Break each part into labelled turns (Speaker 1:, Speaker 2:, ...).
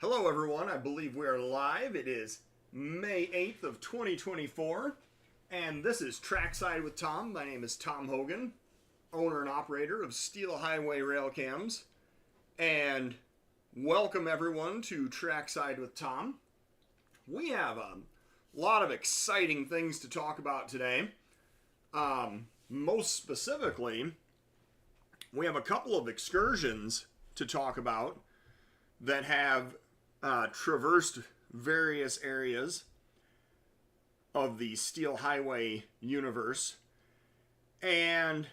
Speaker 1: Hello everyone, I believe we are live. It is May 8th of 2024, and this is Trackside with Tom. My name is Tom Hogan, owner and operator of Steel Highway Railcams, and welcome everyone to Trackside with Tom. We have a lot of exciting things to talk about today. Most specifically, we have a couple of excursions to talk about that have traversed various areas of the Steel Highway universe. And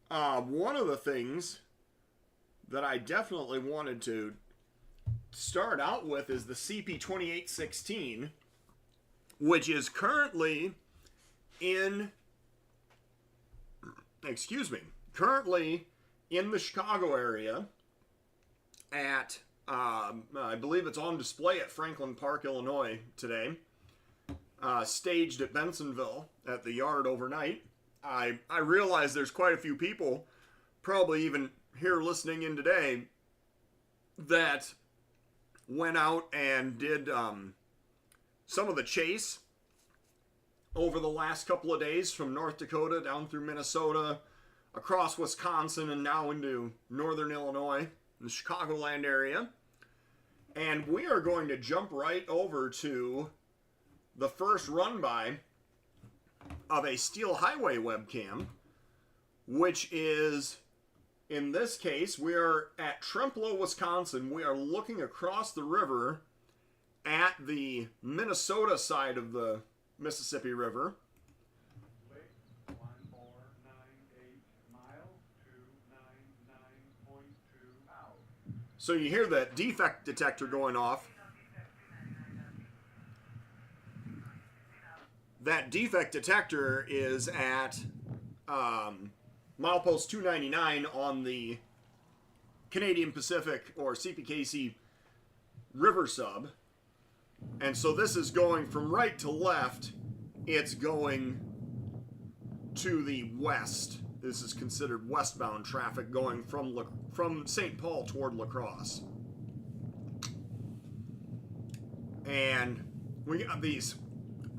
Speaker 1: one of the things that I definitely wanted to start out with is the CP2816, which is currently in the Chicago area at I believe it's on display at Franklin Park, Illinois today. Staged at Bensonville at the yard overnight. I realize there's quite a few people, probably even here listening in today, that went out and did some of the chase over the last couple of days from North Dakota down through Minnesota, across Wisconsin, and now into northern Illinois, the Chicagoland area. And we are going to jump right over to the first run by of a Steel Highway webcam, which is, in this case, we are at Trempealeau, Wisconsin. We are looking across the river at the Minnesota side of the Mississippi River. So you hear that defect detector going off. That defect detector is at milepost 299 on the Canadian Pacific, or CPKC, river sub. And so this is going from right to left. It's going to the west. This is considered westbound traffic going from St. Paul toward La Crosse. And we got these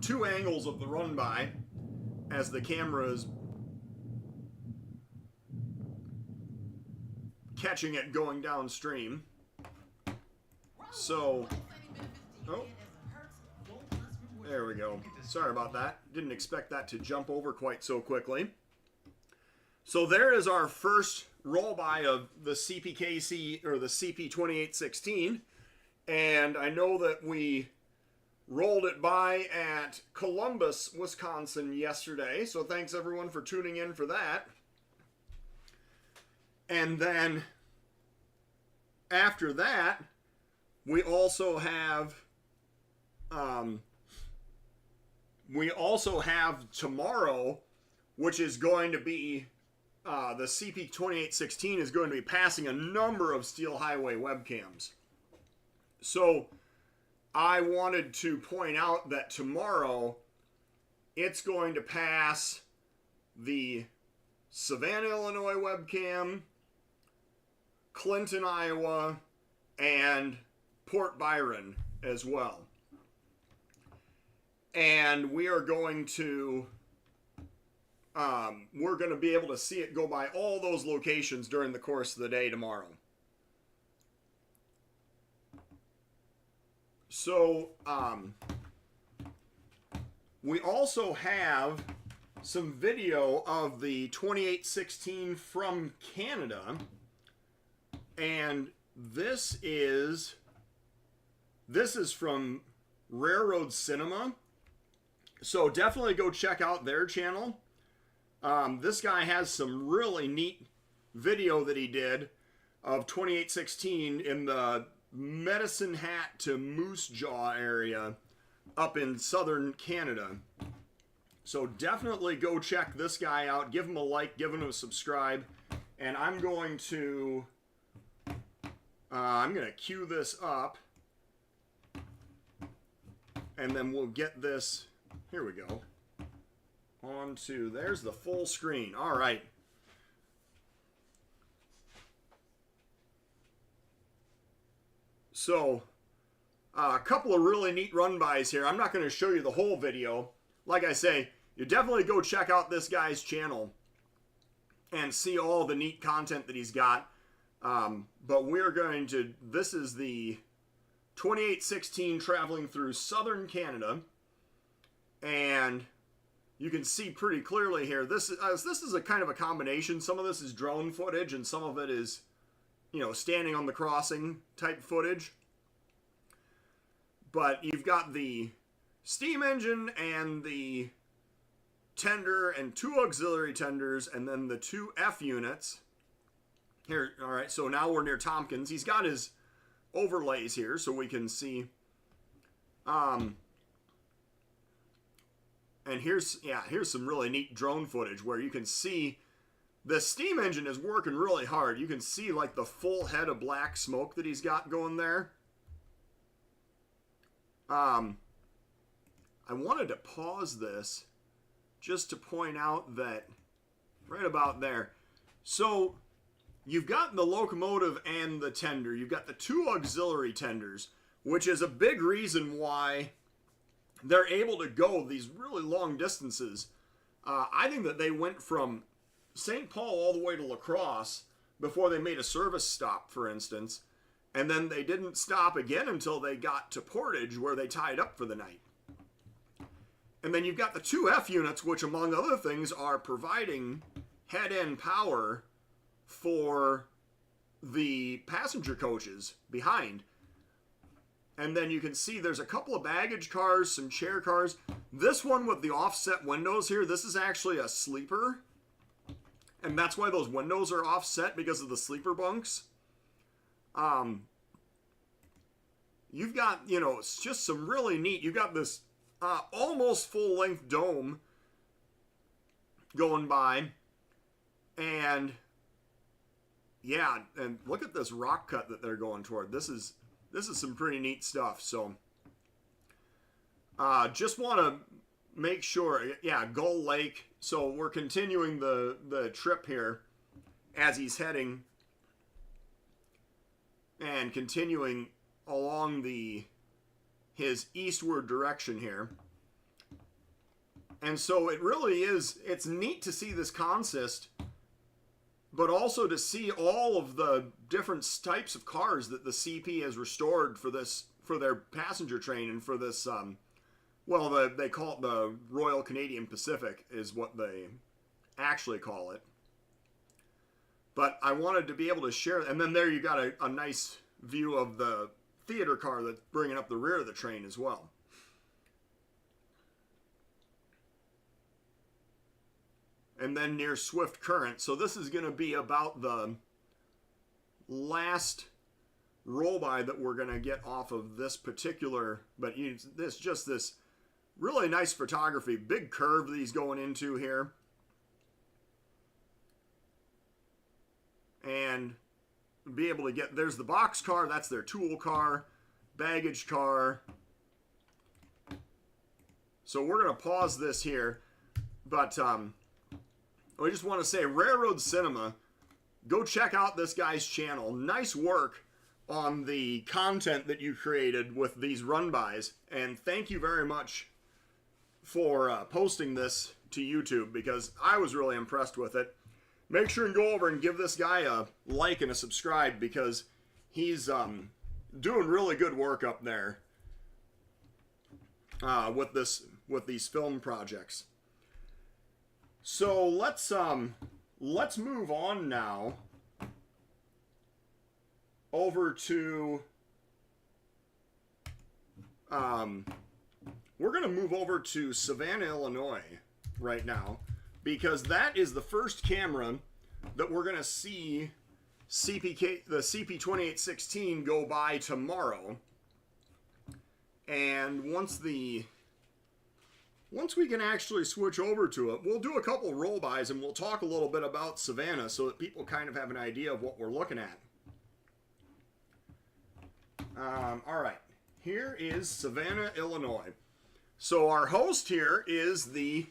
Speaker 1: two angles of the run by as the camera is catching it going downstream. So, oh, there we go. Sorry about that. Didn't expect that to jump over quite so quickly. So there is our first roll by of the CPKC, or the CP2816, and I know that we rolled it by at Columbus, Wisconsin yesterday, so thanks everyone for tuning in for that. And then after that, we also have tomorrow, which is going to be the CP2816 is going to be passing a number of Steel Highway webcams. So I wanted to point out that tomorrow it's going to pass the Savannah, Illinois webcam, Clinton, Iowa, and Port Byron as well. And we are going to be able to see it go by all those locations during the course of the day tomorrow. So, we also have some video of the 2816 from Canada, and this is from Railroad Cinema. So definitely go check out their channel. This guy has some really neat video that he did of 2816 in the Medicine Hat to Moose Jaw area up in southern Canada. So definitely go check this guy out. Give him a like, give him a subscribe. And I'm going to cue this up. And then we'll get this. Here we go. On to, there's the full screen. All right. So, a couple of really neat run-bys here. I'm not going to show you the whole video. Like I say, you definitely go check out this guy's channel and see all the neat content that he's got. But we're going to, this is the 2816 traveling through southern Canada. And you can see pretty clearly here, this is a kind of a combination. Some of this is drone footage and some of it is, you know, standing on the crossing type footage. But you've got the steam engine and the tender and 2 auxiliary tenders and then the 2 F units. Here, all right, so now we're near Tompkins. He's got his overlays here so we can see. And here's some really neat drone footage where you can see the steam engine is working really hard. You can see like the full head of black smoke that he's got going there. I wanted to pause this just to point out that right about there. So you've got the locomotive and the tender. You've got the 2 auxiliary tenders, which is a big reason why they're able to go these really long distances. I think that they went from St. Paul all the way to La Crosse before they made a service stop, for instance. And then they didn't stop again until they got to Portage, where they tied up for the night. And then you've got the 2 F units, which among other things are providing head-end power for the passenger coaches behind. And then you can see there's a couple of baggage cars, some chair cars. This one with the offset windows here, this is actually a sleeper. And that's why those windows are offset, because of the sleeper bunks. You've got, you know, it's just some really neat, you've got this almost full-length dome going by. And yeah, and look at this rock cut that they're going toward. This is some pretty neat stuff. So just want to make sure, yeah, Gull Lake. So we're continuing the trip here as he's heading and continuing along his eastward direction here. And so it really is, it's neat to see this consist, but also to see all of the different types of cars that the CP has restored for their passenger train and for this, they call it the Royal Canadian Pacific is what they actually call it. But I wanted to be able to share, and then there you got a nice view of the theater car that's bringing up the rear of the train as well. And then near Swift Current. So this is going to be about the last roll-by that we're going to get off of this particular, but this really nice photography. Big curve that he's going into here. And be able to get, there's the box car, that's their tool car, baggage car. So we're going to pause this here, but I just want to say, Railroad Cinema, go check out this guy's channel. Nice work on the content that you created with these run-bys, and thank you very much for posting this to YouTube, because I was really impressed with it. Make sure and go over and give this guy a like and a subscribe, because he's doing really good work up there with these film projects. So let's move on now over to we're going to move over to Savannah, Illinois right now, because that is the first camera that we're going to see the CP2816 go by tomorrow. And once we can actually switch over to it, we'll do a couple roll-bys and we'll talk a little bit about Savannah so that people kind of have an idea of what we're looking at. All right, here is Savannah, Illinois. So our host here is the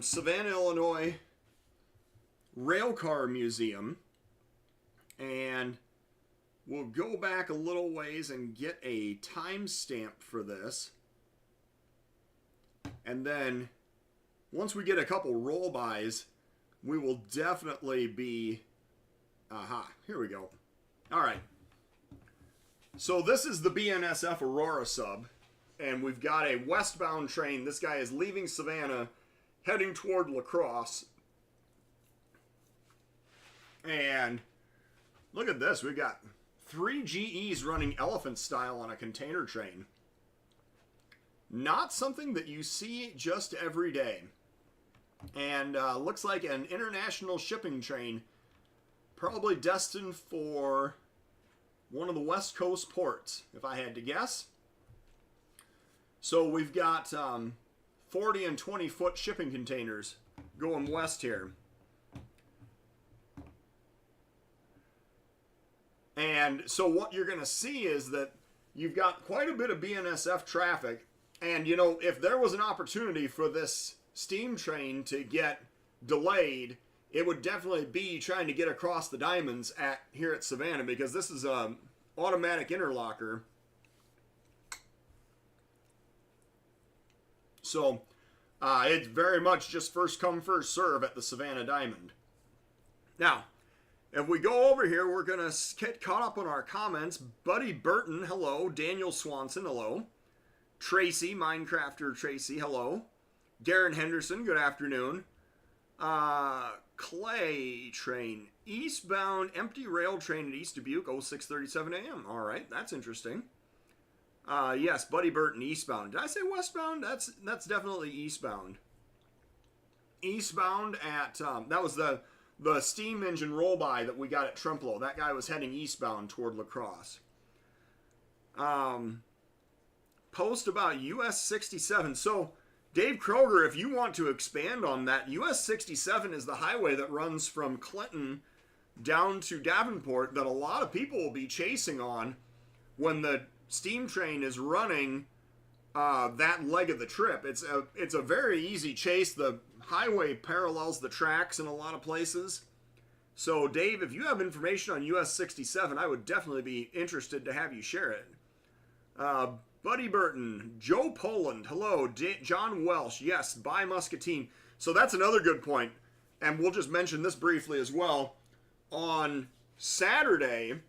Speaker 1: Savannah, Illinois Railcar Museum, and we'll go back a little ways and get a timestamp for this. And then once we get a couple roll-bys, we will definitely be... Aha, here we go. All right. So this is the BNSF Aurora sub, and we've got a westbound train. This guy is leaving Savannah, heading toward La Crosse. And look at this. We've got 3 GEs running elephant style on a container train. Not something that you see just every day. And looks like an international shipping train, probably destined for one of the West Coast ports, if I had to guess. So we've got 40 and 20 foot shipping containers going west here. And so what you're going to see is that you've got quite a bit of BNSF traffic. And, you know, if there was an opportunity for this steam train to get delayed, it would definitely be trying to get across the diamonds here at Savannah, because this is a automatic interlocker. So it's very much just first come, first serve at the Savannah Diamond. Now, if we go over here, we're going to get caught up on our comments. Buddy Burton, hello. Daniel Swanson, hello. Tracy, Minecrafter Tracy, hello. Darren Henderson, good afternoon. Clay train, eastbound empty rail train at East Dubuque, 0637 a.m. All right, that's interesting. Yes, Buddy Burton, eastbound. Did I say westbound? That's definitely eastbound. Eastbound at, that was the steam engine roll-by that we got at Trempealeau. That guy was heading eastbound toward La Crosse. Post about US 67. So, Dave Kroger, if you want to expand on that, US 67 is the highway that runs from Clinton down to Davenport that a lot of people will be chasing on when the steam train is running that leg of the trip. It's a very easy chase. The highway parallels the tracks in a lot of places. So, Dave, if you have information on US 67, I would definitely be interested to have you share it. Buddy Burton, Joe Poland, hello, John Welsh, yes, buy Muscatine. So that's another good point, and we'll just mention this briefly as well. On Saturday,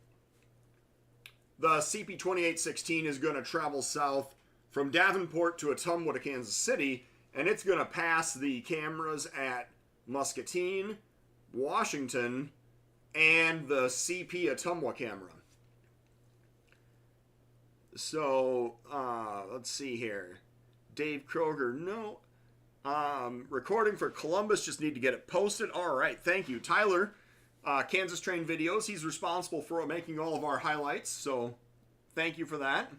Speaker 1: the CP2816 is going to travel south from Davenport to Ottumwa to Kansas City, and it's going to pass the cameras at Muscatine, Washington, and the CP Ottumwa camera. So, let's see here. Dave Kroger, no. Recording for Columbus, just need to get it posted. All right, thank you. Tyler, Kansas Train Videos, he's responsible for making all of our highlights, so thank you for that.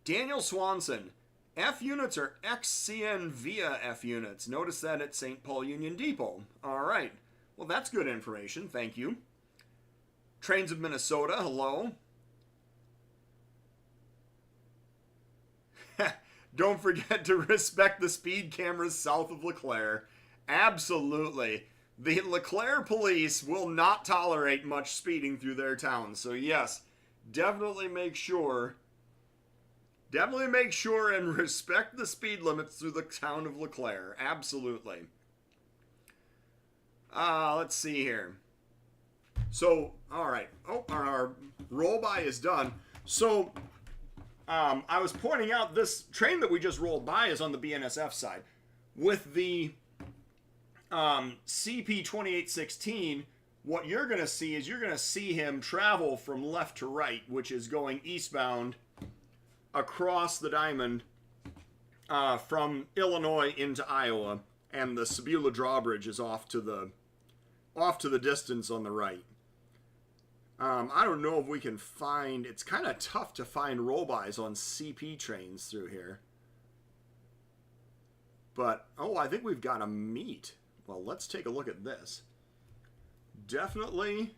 Speaker 1: Daniel Swanson, F units are XCN via F units. Notice that at St. Paul Union Depot. All right, well, that's good information. Thank you. Trains of Minnesota, hello. Don't forget to respect the speed cameras south of LeClaire. Absolutely. The LeClaire police will not tolerate much speeding through their town. So yes, definitely make sure and respect the speed limits through the town of LeClaire. Absolutely. Let's see here. So, all right. Oh, our roll-by is done. So, I was pointing out this train that we just rolled by is on the BNSF side. With the CP2816, what you're going to see is you're going to see him travel from left to right, which is going eastbound across the diamond from Illinois into Iowa, and the Sebula drawbridge is off to the distance on the right. I don't know if we can find... It's kind of tough to find roll-bys on CP trains through here. But, oh, I think we've got a meet. Well, let's take a look at this. Definitely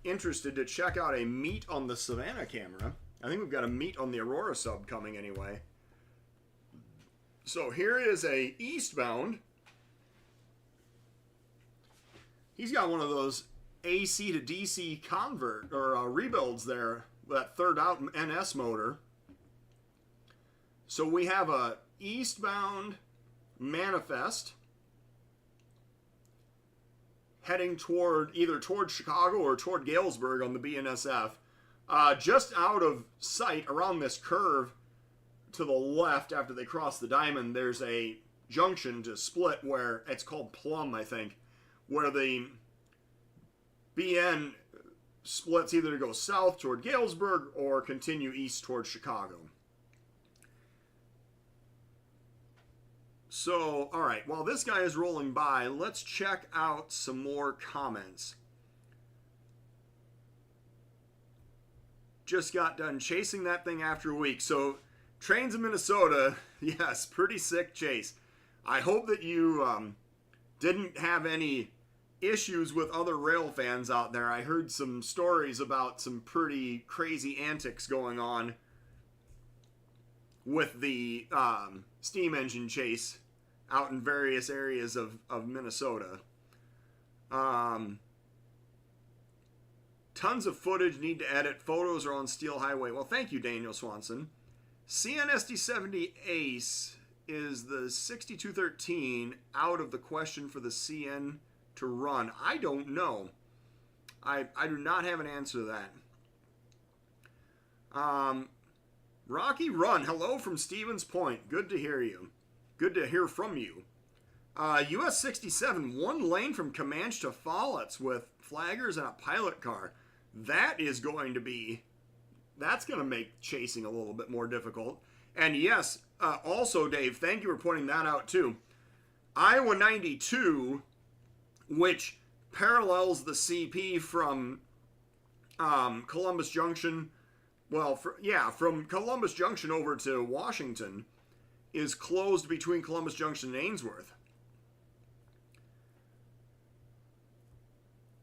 Speaker 1: interested to check out a meet on the Savannah camera. I think we've got a meet on the Aurora sub coming anyway. So here is a eastbound. He's got one of those AC to DC convert or rebuilds there, that third out NS motor. So we have a eastbound manifest heading either toward Chicago or toward Galesburg on the BNSF. Just out of sight around this curve to the left after they cross the diamond, there's a junction to split where it's called Plum, I think, where the BN splits either to go south toward Galesburg or continue east toward Chicago. So, all right, while this guy is rolling by, let's check out some more comments. Just got done chasing that thing after a week. So, trains in Minnesota, yes, pretty sick chase. I hope that you didn't have any issues with other rail fans out there. I heard some stories about some pretty crazy antics going on with the steam engine chase out in various areas of Minnesota. Tons of footage, need to edit. Photos are on Steel Highway. Well, thank you, Daniel Swanson. CNSD70 Ace is the 6213 out of the question for the CN to run? I don't know. I do not have an answer to that. Rocky Run, hello from Stevens Point. Good to hear you. Good to hear from you. US 67, one lane from Comanche to Follett with flaggers and a pilot car. That's going to make chasing a little bit more difficult. And yes, also, Dave, thank you for pointing that out too. Iowa 92, which parallels the CP from Columbus Junction, from Columbus Junction over to Washington, is closed between Columbus Junction and Ainsworth.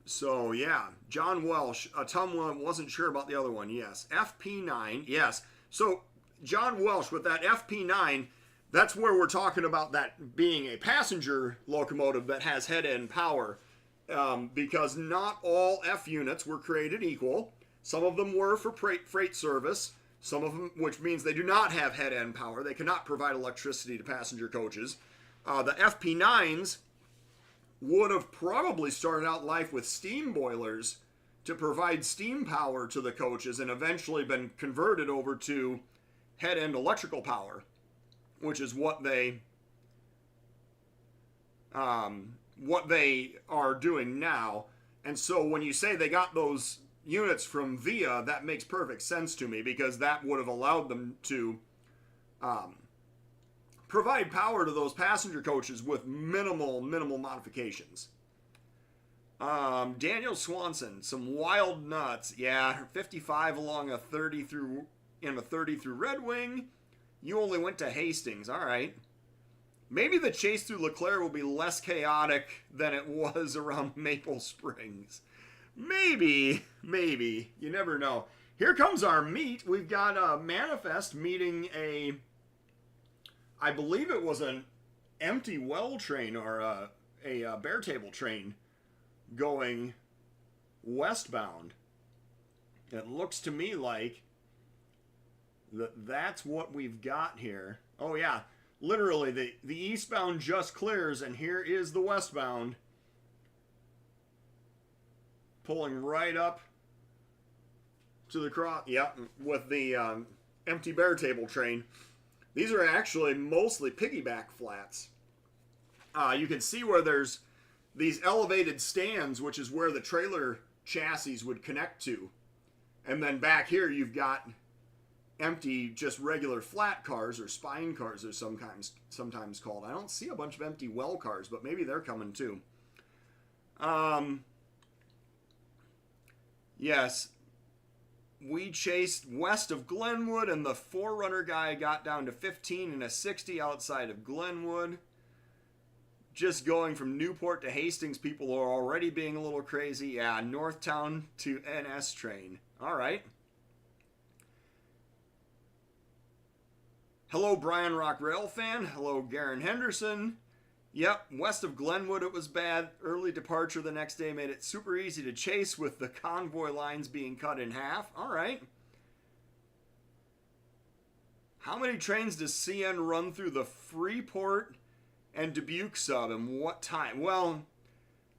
Speaker 1: So, yeah, John Welsh, Tom wasn't sure about the other one, yes. FP9, yes. So, John Welsh, with that FP9, that's where we're talking about that being a passenger locomotive that has head-end power, because not all F units were created equal. Some of them were for freight service, some of them, which means they do not have head-end power. They cannot provide electricity to passenger coaches. The FP9s would have probably started out life with steam boilers to provide steam power to the coaches and eventually been converted over to head-end electrical power, which is what they are doing now. And so when you say they got those units from VIA, that makes perfect sense to me, because that would have allowed them to provide power to those passenger coaches with minimal modifications. Daniel Swanson, some wild nuts. Yeah, 55 along a 30 through Red Wing. You only went to Hastings. All right. Maybe the chase through LeClaire will be less chaotic than it was around Maple Springs. Maybe. You never know. Here comes our meet. We've got a manifest meeting I believe it was an empty well train or a bare table train going westbound. It looks to me like that's what we've got here. Oh yeah, literally the eastbound just clears, and here is the westbound pulling right up to the cross. Yep, with the empty bare table train. These are actually mostly piggyback flats. You can see where there's these elevated stands, which is where the trailer chassis would connect to. And then back here you've got empty, just regular flat cars, or spine cars they're sometimes called. I don't see a bunch of empty well cars, but maybe they're coming too. Yes. We chased west of Glenwood, and the Forerunner guy got down to 15 and a 60 outside of Glenwood. Just going from Newport to Hastings, people are already being a little crazy. Yeah, Northtown to NS train. All right. Hello, Brian Rock Rail Fan. Hello, Garen Henderson. Yep, west of Glenwood it was bad. Early departure the next day made it super easy to chase with the convoy lines being cut in half. All right. How many trains does CN run through the Freeport and Dubuque sub and what time? Well,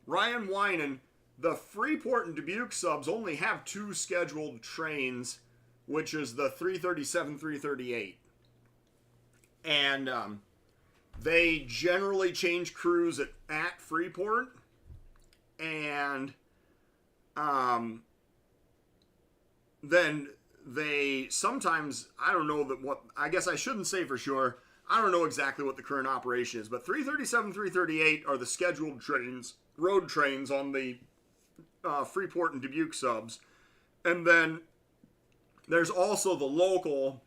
Speaker 1: Ryan Winan, the Freeport and Dubuque subs only have 2 scheduled trains, which is the 337, 338. And they generally change crews at Freeport. And then they sometimes, I don't know that what, I guess I shouldn't say for sure. I don't know exactly what the current operation is, but 337, 338 are the scheduled trains, road trains on the Freeport and Dubuque subs. And then there's also the local,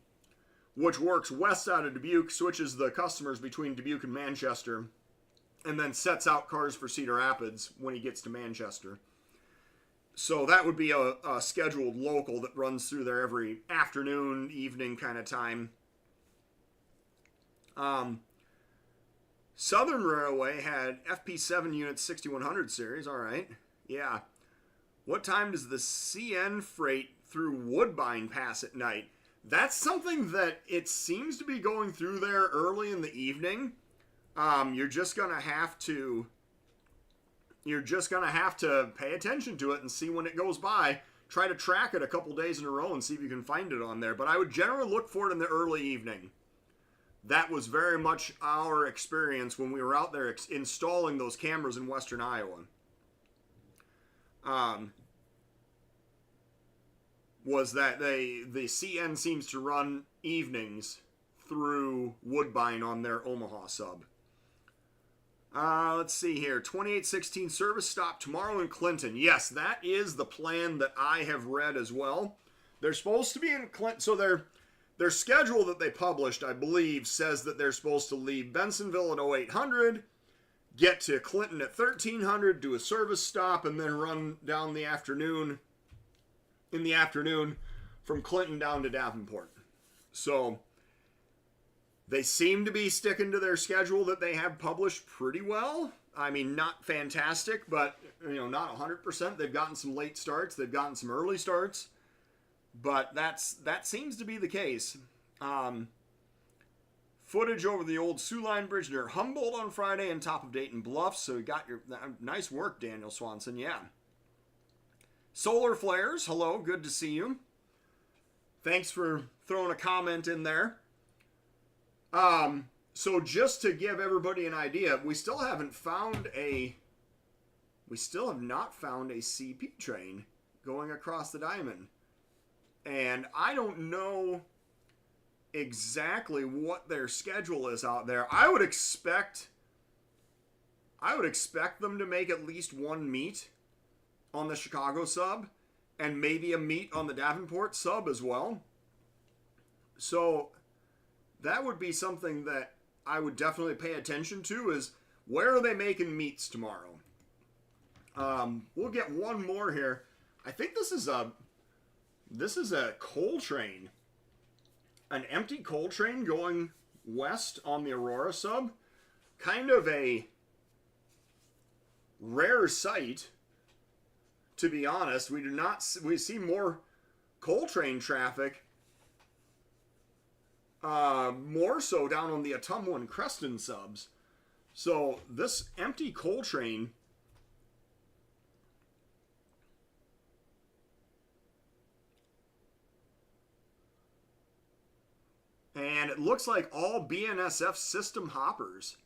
Speaker 1: which works west out of Dubuque, switches the customers between Dubuque and Manchester, and then sets out cars for Cedar Rapids when he gets to Manchester. So that would be a scheduled local that runs through there every afternoon, evening kind of time. Southern Railway had FP7 unit 6100 series. All right. Yeah. What time does the CN freight through Woodbine pass at night? That's something that it seems to be going through there early in the evening. You're just going to have to pay attention to it and see when it goes by. Try to track it a couple days in a row and see if you can find it on there. But I would generally look for it in the early evening. That was very much our experience when we were out there installing those cameras in western Iowa. Was that the CN seems to run evenings through Woodbine on their Omaha sub. Let's see here. 2816 service stop tomorrow in Clinton. Yes, that is the plan that I have read as well. They're supposed to be in Clinton. So their schedule that they published, I believe, says that they're supposed to leave Bensonville at 0800, get to Clinton at 1300, do a service stop, and then run down the afternoon, in the afternoon, from Clinton down to Davenport. So they seem to be sticking to their schedule that they have published pretty well. I mean, not fantastic, but not 100%. They've gotten some late starts. They've gotten some early starts. But that seems to be the case. Footage over the old Sioux Line Bridge near Humboldt on Friday and top of Dayton Bluffs. So you got your nice work, Daniel Swanson. Yeah. Solar Flares, hello, good to see you. Thanks for throwing a comment in there. So just to give everybody an idea, we still have not found a CP train going across the diamond. And I don't know exactly what their schedule is out there. I would expect them to make at least one meet on the Chicago sub and maybe a meet on the Davenport sub as well. So that would be something that I would definitely pay attention to, is where are they making meets tomorrow? We'll get one more here. I think this is a coal train. An empty coal train going west on the Aurora sub. Kind of a rare sight, to be honest. We see more coal train traffic, more so down on the Ottumwa and Creston subs. So this empty coal train, and it looks like all BNSF system hoppers.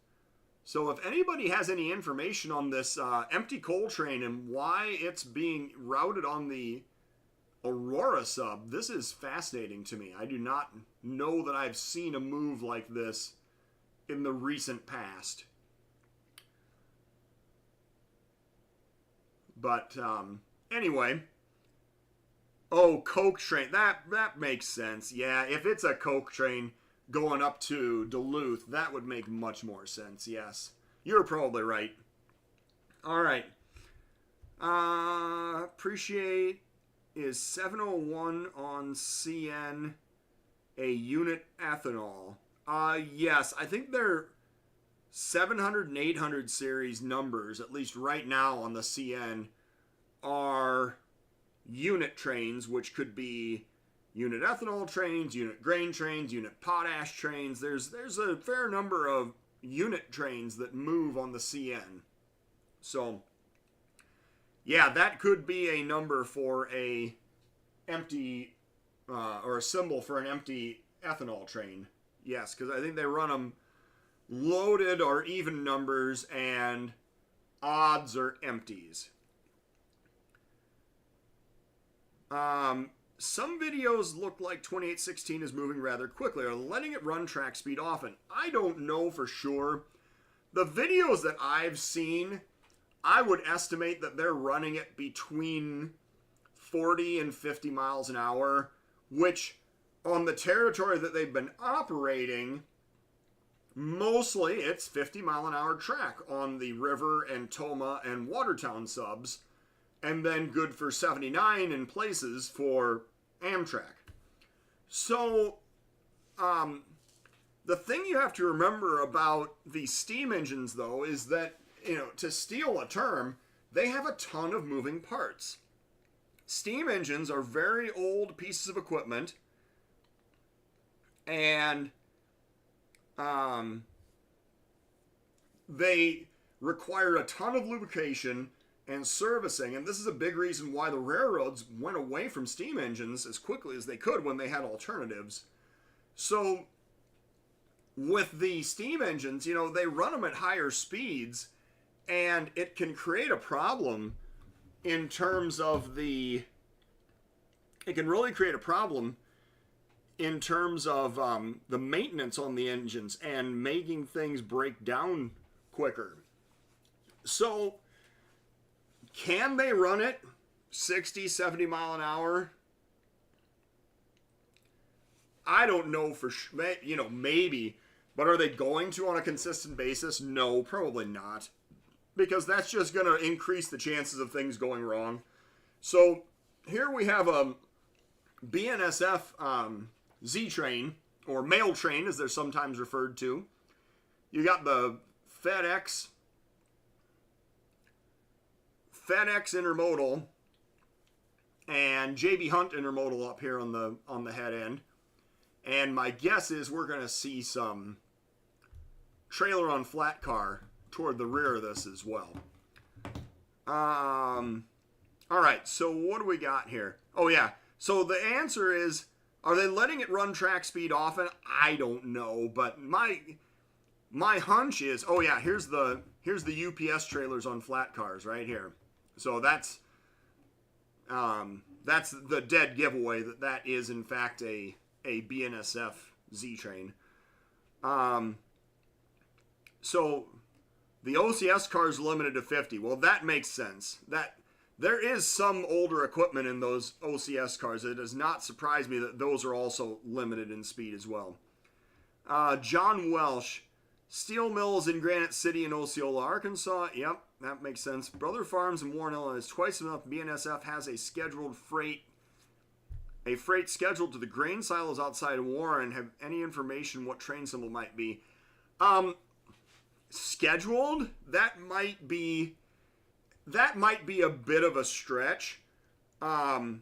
Speaker 1: So if anybody has any information on this empty coal train and why it's being routed on the Aurora sub, this is fascinating to me. I do not know that I've seen a move like this in the recent past. But anyway, oh, Coke train, that makes sense. Yeah, if it's a Coke train going up to Duluth, that would make much more sense. Yes, you're probably right. All right. Appreciate is 701 on CN a unit ethanol? Yes, I think they're 700 and 800 series numbers, at least right now on the CN, are unit trains, which could be unit ethanol trains, unit grain trains, unit potash trains. There's a fair number of unit trains that move on the CN. So, yeah, that could be a number for a empty, or a symbol for an empty ethanol train. Yes, because I think they run them loaded or even numbers, and odds or empties. Some videos look like 2816 is moving rather quickly, or letting it run track speed often. I don't know for sure. The videos that I've seen, I would estimate that they're running it between 40 and 50 miles an hour, which on the territory that they've been operating, mostly it's 50 mile an hour track on the River and Toma and Watertown subs, and then good for 79 in places for Amtrak. So, the thing you have to remember about the steam engines, though, is that, to steal a term, they have a ton of moving parts. Steam engines are very old pieces of equipment, and they require a ton of lubrication and servicing, and this is a big reason why the railroads went away from steam engines as quickly as they could when they had alternatives. So with the steam engines, they run them at higher speeds, and it can create a problem in terms of the maintenance on the engines and making things break down quicker. So can they run it 60, 70 mile an hour? I don't know for sure. Maybe. But are they going to on a consistent basis? No, probably not. Because that's just going to increase the chances of things going wrong. So here we have a BNSF Z-train, or mail train as they're sometimes referred to. You got the FedEx intermodal and JB Hunt intermodal up here on the head end. And my guess is we're going to see some trailer on flat car toward the rear of this as well. All right, so what do we got here? Oh yeah, so the answer is, are they letting it run track speed often? I don't know, but my hunch is, oh yeah, here's the UPS trailers on flat cars right here. So that's the dead giveaway that is in fact a BNSF Z train. So the OCS car is limited to 50. Well, that makes sense. That there is some older equipment in those OCS cars. It does not surprise me that those are also limited in speed as well. John Welsh, steel mills in Granite City and Osceola, Arkansas. Yep, that makes sense. Brother Farms in Warren, Illinois is twice enough. BNSF has a freight scheduled to the grain silos outside of Warren. Have any information what train symbol might be? Scheduled? That might be a bit of a stretch. What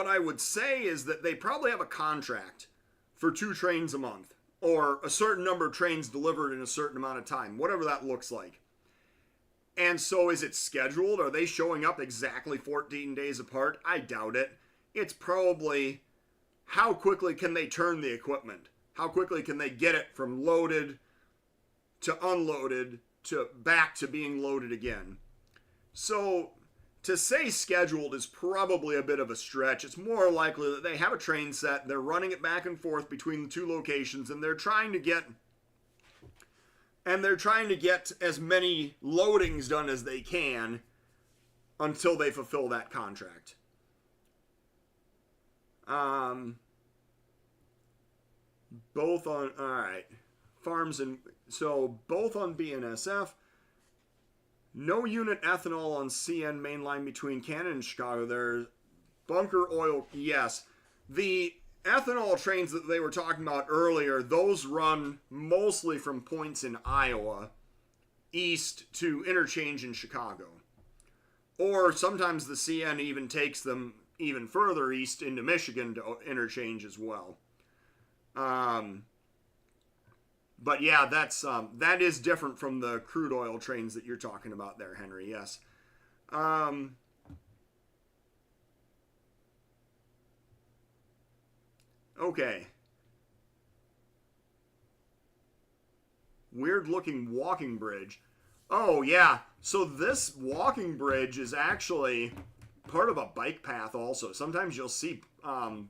Speaker 1: I would say is that they probably have a contract for 2 trains a month, or a certain number of trains delivered in a certain amount of time, whatever that looks like. And so is it scheduled? Are they showing up exactly 14 days apart? I doubt it. It's probably how quickly can they turn the equipment? How quickly can they get it from loaded to unloaded to back to being loaded again? So to say scheduled is probably a bit of a stretch. It's more likely that they have a train set, they're running it back and forth between the 2 locations, and they're trying to get as many loadings done as they can until they fulfill that contract. Both on, all right, farms and, so both on BNSF. No unit ethanol on CN mainline between Canton and Chicago. There's bunker oil. Yes. The ethanol trains that they were talking about earlier, those run mostly from points in Iowa east to interchange in Chicago. Or sometimes the CN even takes them even further east into Michigan to interchange as well. But yeah, that is different from the crude oil trains that you're talking about there, Henry. Yes. Okay. Weird looking walking bridge. Oh yeah. So this walking bridge is actually part of a bike path also. Sometimes you'll see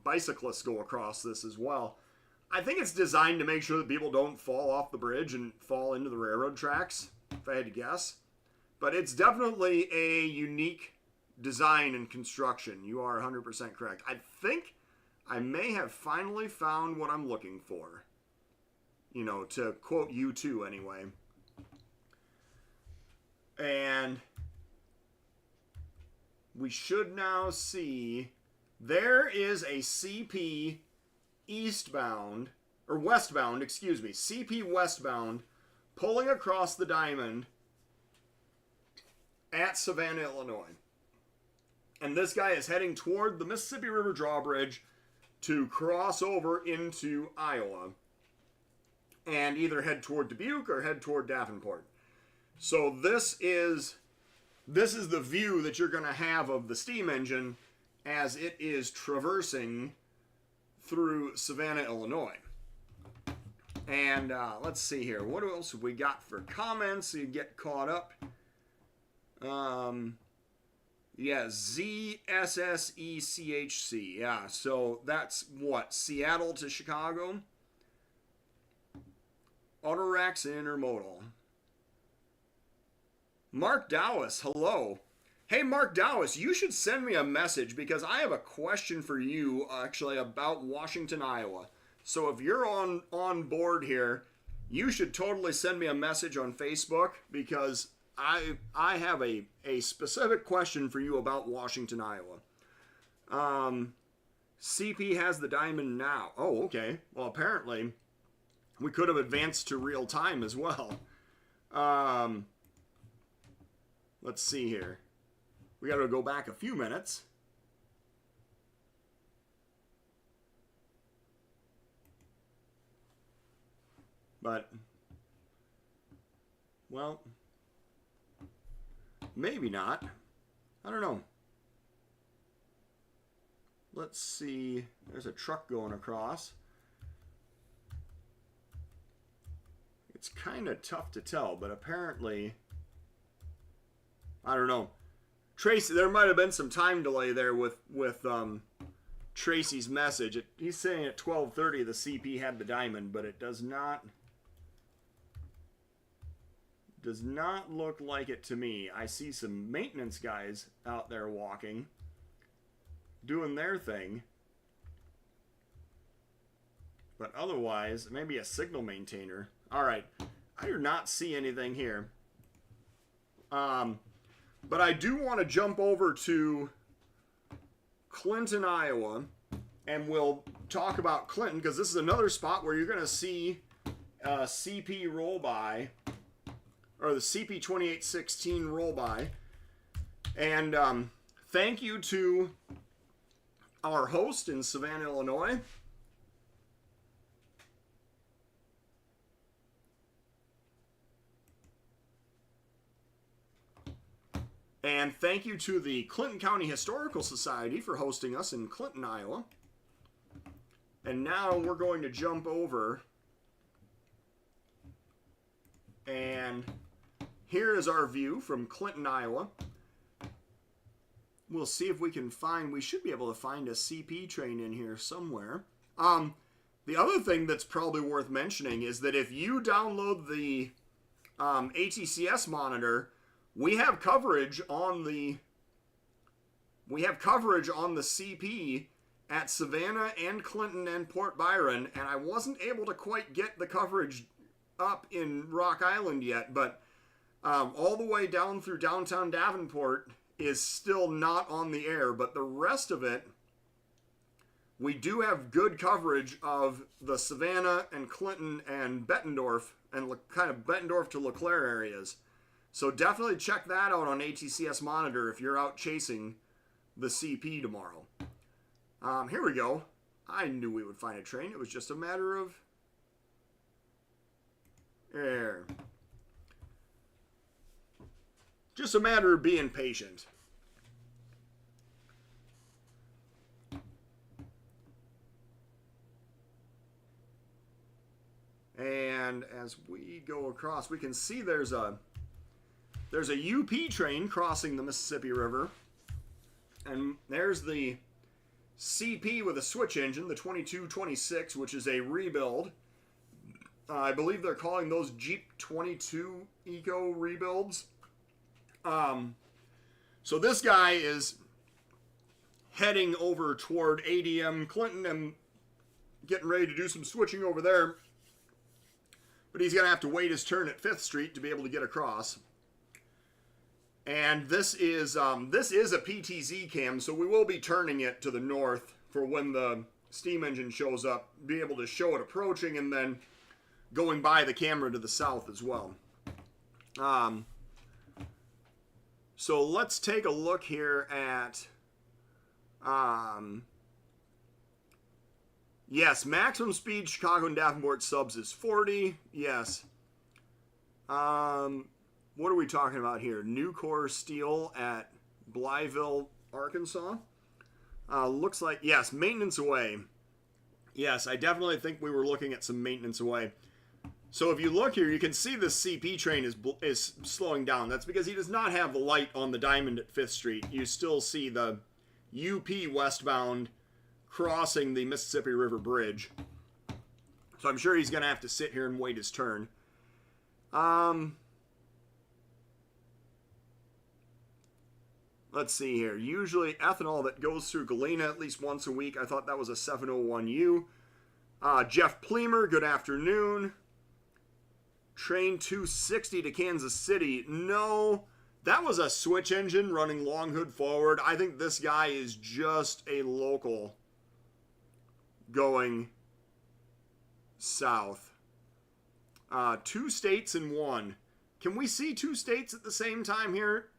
Speaker 1: bicyclists go across this as well. I think it's designed to make sure that people don't fall off the bridge and fall into the railroad tracks, if I had to guess. But it's definitely a unique design and construction. You are 100% correct. I think I may have finally found what I'm looking for. You know, to quote U2 anyway. And we should now see there is a CP eastbound, or westbound, excuse me, CP westbound pulling across the diamond at Savannah, Illinois. And this guy is heading toward the Mississippi River drawbridge to cross over into Iowa and either head toward Dubuque or head toward Davenport. So this is the view that you're going to have of the steam engine as it is traversing through Savannah, Illinois. And let's see here. What else have we got for comments so you get caught up? Yeah, ZSSECHC. Yeah, so that's what? Seattle to Chicago? Autoracks and Intermodal. Mark Dowis, hello. Hey, Mark Dowis, you should send me a message because I have a question for you, actually, about Washington, Iowa. So if you're on board here, you should totally send me a message on Facebook because I have a specific question for you about Washington, Iowa. CP has the diamond now. Oh, okay. Well, apparently, we could have advanced to real time as well. Let's see here. We got to go back a few minutes. But, well, maybe not. I don't know. Let's see. There's a truck going across. It's kind of tough to tell, but apparently, I don't know. Tracy, there might have been some time delay there with Tracy's message. He's saying at 12:30 the CP had the diamond, but it does not look like it to me. I see some maintenance guys out there walking, doing their thing. But otherwise, maybe a signal maintainer. All right, I do not see anything here. But I do want to jump over to Clinton, Iowa, and we'll talk about Clinton, because this is another spot where you're going to see CP roll by, or the CP 2816 roll by. And thank you to our host in Savannah, Illinois. And thank you to the Clinton County Historical Society for hosting us in Clinton, Iowa. And now we're going to jump over. And here is our view from Clinton, Iowa. We'll see if we can find, we should be able to find a CP train in here somewhere. The other thing that's probably worth mentioning is that if you download the ATCS monitor, we have coverage on the CP at Savannah and Clinton and Port Byron, and I wasn't able to quite get the coverage up in Rock Island yet, but all the way down through downtown Davenport is still not on the air, but the rest of it we do have good coverage of the Savannah and Clinton and Bettendorf and kind of Bettendorf to LeClaire areas. So definitely check that out on ATCS Monitor if you're out chasing the CP tomorrow. Here we go. I knew we would find a train. It was just a matter of... There. Just a matter of being patient. And as we go across, we can see there's a UP train crossing the Mississippi River. And there's the CP with a switch engine, the 2226, which is a rebuild. I believe they're calling those Jeep 22 Eco rebuilds. So this guy is heading over toward ADM Clinton and getting ready to do some switching over there. But he's going to have to wait his turn at 5th Street to be able to get across. And this is a PTZ cam, so we will be turning it to the north for when the steam engine shows up, be able to show it approaching and then going by the camera to the south as well. So let's take a look here at, yes, maximum speed Chicago and Davenport subs is 40, yes. What are we talking about here? Nucor Steel at Blytheville, Arkansas. Looks like, yes, maintenance away. Yes, I definitely think we were looking at some maintenance away. So if you look here, you can see the CP train is slowing down. That's because he does not have the light on the diamond at 5th Street. You still see the UP westbound crossing the Mississippi River Bridge. So I'm sure he's going to have to sit here and wait his turn. Let's see here. Usually ethanol that goes through Galena at least once a week. I thought that was a 701U. Jeff Pleamer, good afternoon. Train 260 to Kansas City. No, that was a switch engine running long hood forward. I think this guy is just a local going south. 2 states in one. Can we see 2 states at the same time here?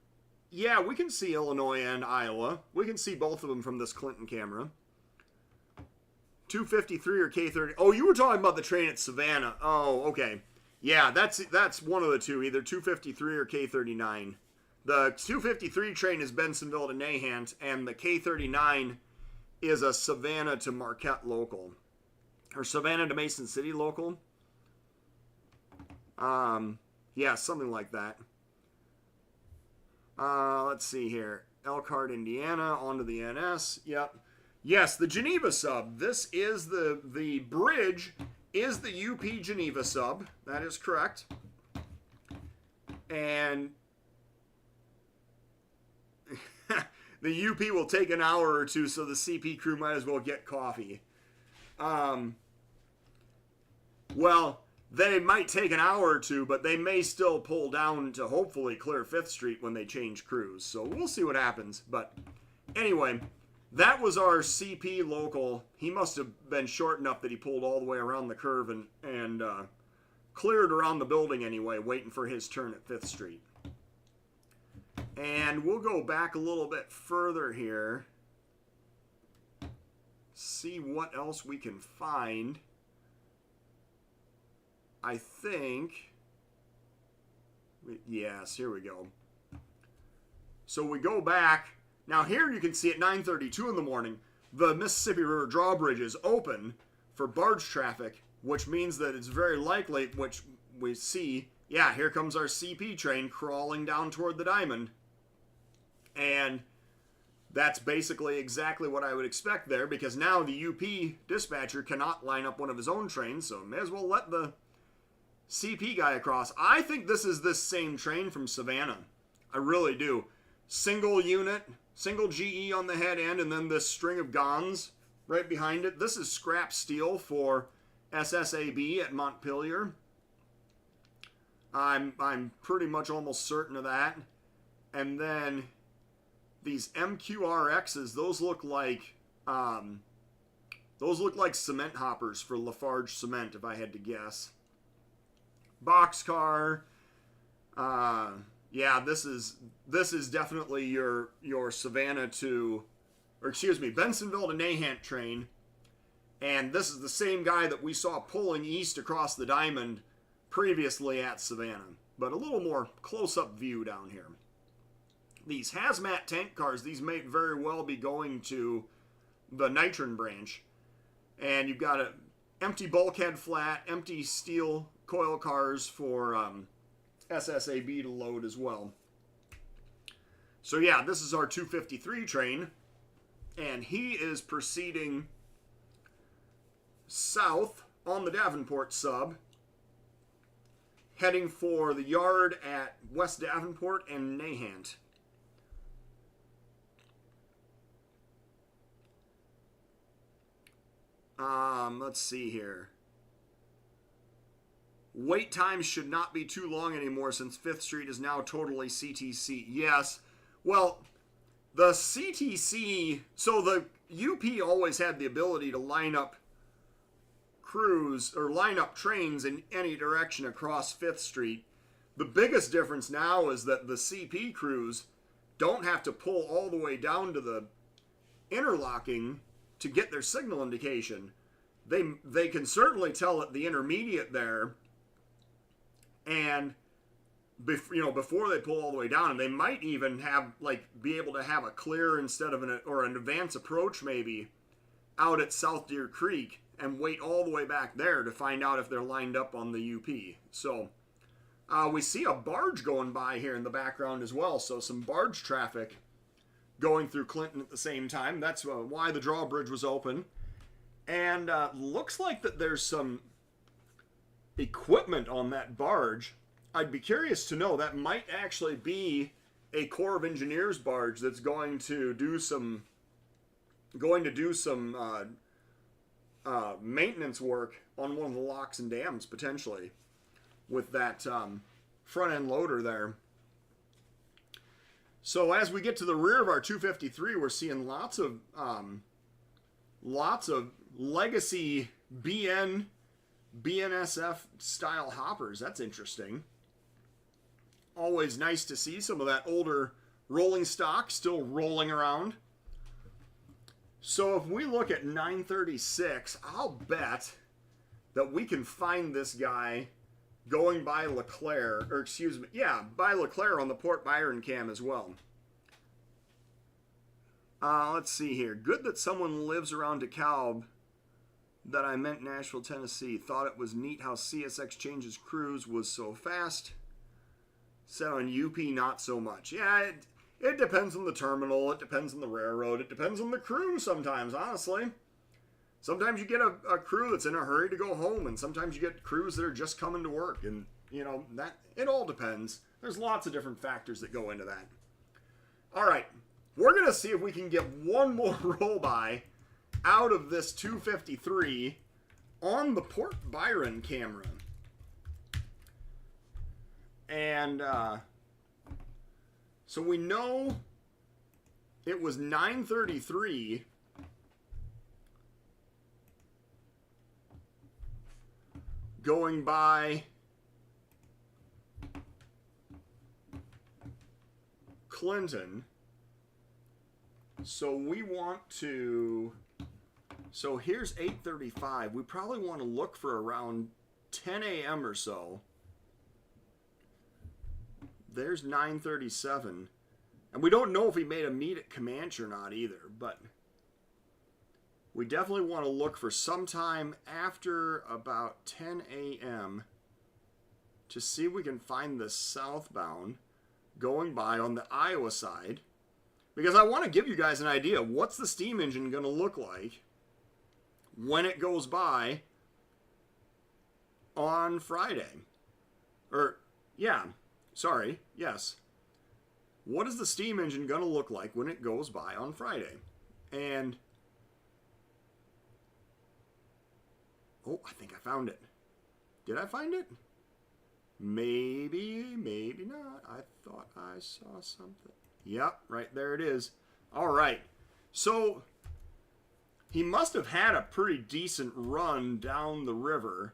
Speaker 1: Yeah, we can see Illinois and Iowa. We can see both of them from this Clinton camera. 253 or K30. Oh, you were talking about the train at Savannah. Oh, okay. Yeah, that's one of the two, either 253 or K39. The 253 train is Bensonville to Nahant, and the K39 is a Savannah to Marquette local. Or Savannah to Mason City local. Yeah, something like that. Let's see here. Elkhart, Indiana, onto the NS. Yep. Yes, the Geneva sub. This is the bridge is the UP Geneva sub. That is correct. And the UP will take an hour or two, so the CP crew might as well get coffee. Well, they might take an hour or two, but they may still pull down to hopefully clear 5th Street when they change crews. So we'll see what happens. But anyway, that was our CP local. He must have been short enough that he pulled all the way around the curve and cleared around the building anyway, waiting for his turn at 5th Street. And we'll go back a little bit further here. See what else we can find. I think, yes, here we go. So we go back. Now here you can see at 9:32 in the morning, the Mississippi River drawbridge is open for barge traffic, which means that it's very likely, which we see, yeah, here comes our CP train crawling down toward the diamond. And that's basically exactly what I would expect there, because now the UP dispatcher cannot line up one of his own trains, so may as well let the CP guy across. I think this is this same train from Savannah. I really do. Single unit, single GE on the head end, and then this string of GONs right behind it. This is scrap steel for SSAB at Montpelier. I'm pretty much almost certain of that. And then these MQRXs, those look like Those look like cement hoppers for Lafarge Cement, if I had to guess. Boxcar. Yeah, this is definitely your Savannah to, or excuse me, Bensonville to Nahant train. And this is the same guy that we saw pulling east across the diamond previously at Savannah, but a little more close-up view down here. These hazmat tank cars, these may very well be going to the Nitron branch. And you've got an empty bulkhead flat, empty steel coil cars for SSAB to load as well. So yeah, this is our 253 train, and he is proceeding south on the Davenport sub, heading for the yard at West Davenport and Nahant. Let's see here. Wait times should not be too long anymore since 5th Street is now totally CTC. Yes. Well, the CTC, so the UP always had the ability to line up crews or line up trains in any direction across 5th Street. The biggest difference now is that the CP crews don't have to pull all the way down to the interlocking to get their signal indication. They can certainly tell at the intermediate there, and before they pull all the way down, and they might even have be able to have a clear instead of an advance approach maybe out at South Deer Creek and wait all the way back there to find out if they're lined up on the UP. So we see a barge going by here in the background as well, so some barge traffic going through Clinton at the same time. That's why the drawbridge was open. And looks like that there's some equipment on that barge. I'd be curious to know, that might actually be a Corps of Engineers barge that's going to do some maintenance work on one of the locks and dams potentially with that front end loader there. So as we get to the rear of our 253, we're seeing lots of legacy BNSF style hoppers. That's interesting. Always nice to see some of that older rolling stock still rolling around. So if we look at 936, I'll bet that we can find this guy going by LeClaire, or excuse me, yeah, by LeClaire on the Port Byron cam as well. Let's see here. Good that someone lives around DeKalb. That I meant Nashville, Tennessee. Thought it was neat how CSX changes crews was so fast. Said on UP, not so much. Yeah, it depends on the terminal. It depends on the railroad. It depends on the crew sometimes, honestly. Sometimes you get a crew that's in a hurry to go home, and sometimes you get crews that are just coming to work. And, that it all depends. There's lots of different factors that go into that. All right. We're going to see if we can get one more roll by out of this 253 on the Port Byron camera. And so we know it was 933 going by Clinton. So we want to, so here's 8:35. We probably want to look for around 10 a.m. or so. There's 9:37. And we don't know if he made a meet at Comanche or not either, but we definitely want to look for sometime after about 10 a.m. to see if we can find the southbound going by on the Iowa side. Because I want to give you guys an idea. What's the steam engine going to look like when it goes by on Friday? Or, yeah, sorry, yes. What is the steam engine going to look like when it goes by on Friday? And, oh, I think I found it. Did I find it? Maybe, maybe not. I thought I saw something. Yep, right there it is. All right. So he must have had a pretty decent run down the river,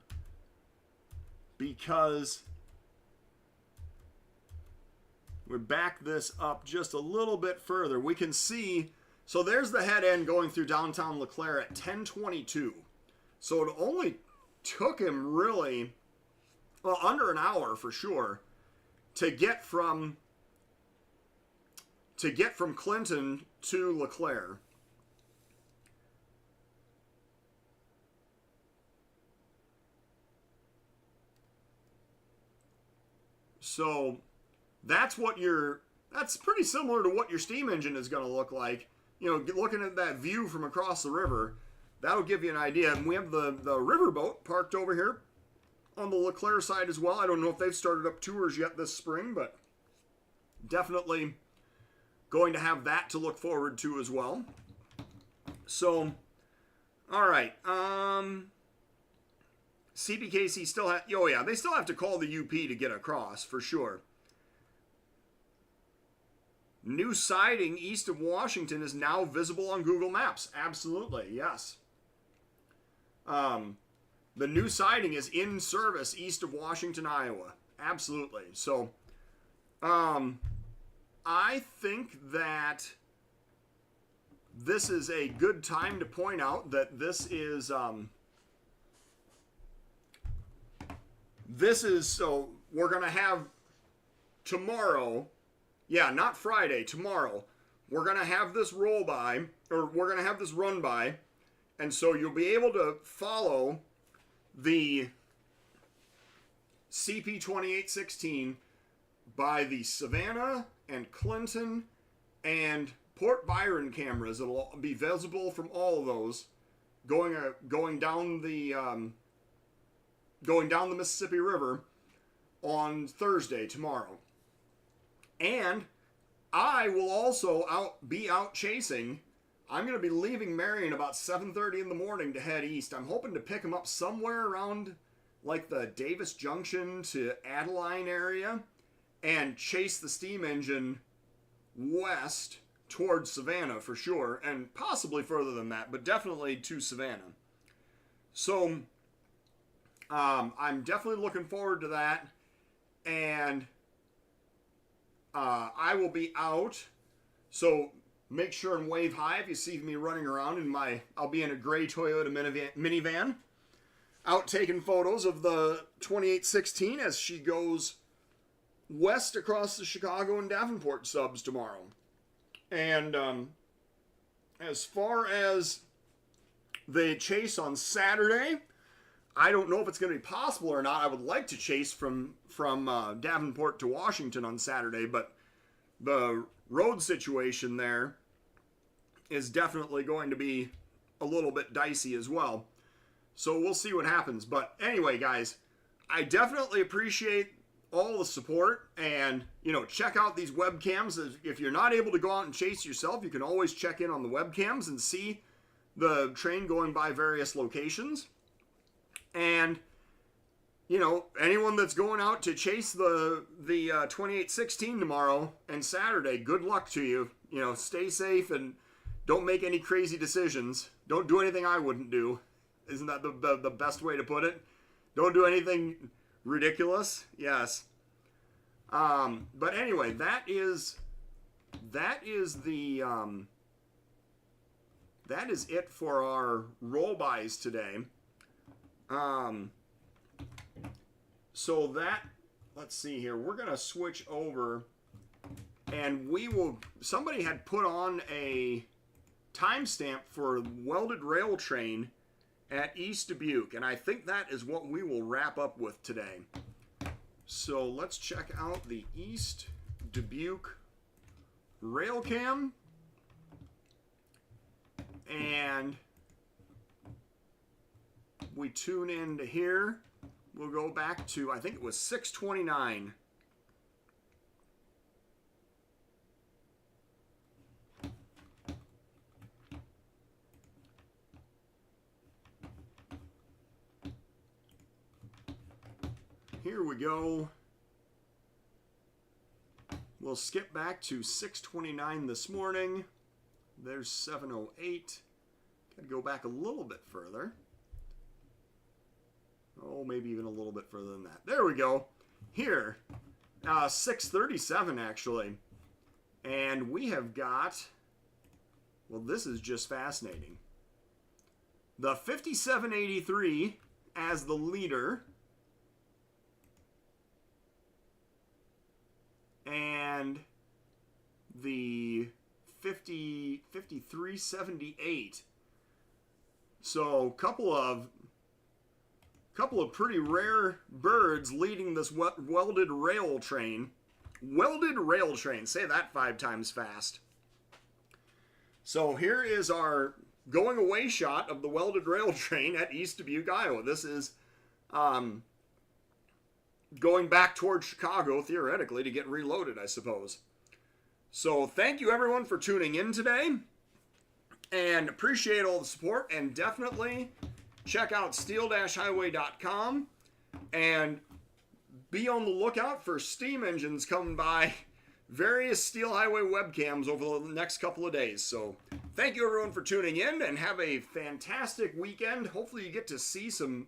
Speaker 1: because we back this up just a little bit further. We can see, so there's the head end going through downtown LeClaire at 10:22. So it only took him really, well, under an hour for sure, to get from Clinton to LeClaire. So that's pretty similar to what your steam engine is going to look like. You know, looking at that view from across the river, that'll give you an idea. And we have the riverboat parked over here on the LeClaire side as well. I don't know if they've started up tours yet this spring, but definitely going to have that to look forward to as well. So, all right. CPKC still have, oh yeah, they still have to call the UP to get across, for sure. New siding east of Washington is now visible on Google Maps. Absolutely, yes. The new siding is in service east of Washington, Iowa. Absolutely. So, I think that this is a good time to point out that this is, so we're going to have tomorrow, yeah, not Friday, tomorrow, we're going to have this roll by, or we're going to have this run by, and so you'll be able to follow the CP 2816 by the Savannah and Clinton and Port Byron cameras. It'll be visible from all of those going down the Mississippi River on Thursday, tomorrow. And I will also be out chasing. I'm going to be leaving Marion about 7:30 in the morning to head east. I'm hoping to pick him up somewhere around like the Davis Junction to Adeline area and chase the steam engine west towards Savannah for sure, and possibly further than that, but definitely to Savannah. So I'm definitely looking forward to that, and I will be out, so make sure and wave hi if you see me running around I'll be in a gray Toyota minivan, out taking photos of the 2816 as she goes west across the Chicago and Davenport subs tomorrow. And as far as the chase on Saturday, I don't know if it's going to be possible or not. I would like to chase from Davenport to Washington on Saturday, but the road situation there is definitely going to be a little bit dicey as well. So we'll see what happens. But anyway, guys, I definitely appreciate all the support, and check out these webcams. If you're not able to go out and chase yourself, you can always check in on the webcams and see the train going by various locations. And anyone that's going out to chase the 2816 tomorrow and Saturday, good luck to you. Stay safe and don't make any crazy decisions. Don't do anything I wouldn't do. Isn't that the best way to put it? Don't do anything ridiculous. Yes. But anyway, that is it for our roll-bys today. So let's see here. We're going to switch over, and somebody had put on a timestamp for welded rail train at East Dubuque, and I think that is what we will wrap up with today. So let's check out the East Dubuque Railcam, and we tune in to here. We'll go back to, I think it was 6:29. Here we go. We'll skip back to 6:29 this morning. There's 7:08. I'd go back a little bit further. Oh, maybe even a little bit further than that. There we go. Here, 637 actually. And we have got, well, this is just fascinating. The 5783 as the leader. And the 5378. So, couple of pretty rare birds leading this welded rail train. Welded rail train. Say that 5 times fast. So here is our going away shot of the welded rail train at East Dubuque, Iowa. This is going back towards Chicago, theoretically, to get reloaded, I suppose. So thank you, everyone, for tuning in today. And appreciate all the support. And definitely check out steel-highway.com. And be on the lookout for steam engines coming by various Steel Highway webcams over the next couple of days. So thank you, everyone, for tuning in. And have a fantastic weekend. Hopefully you get to see some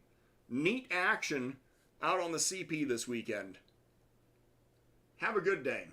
Speaker 1: neat action out on the CP this weekend. Have a good day.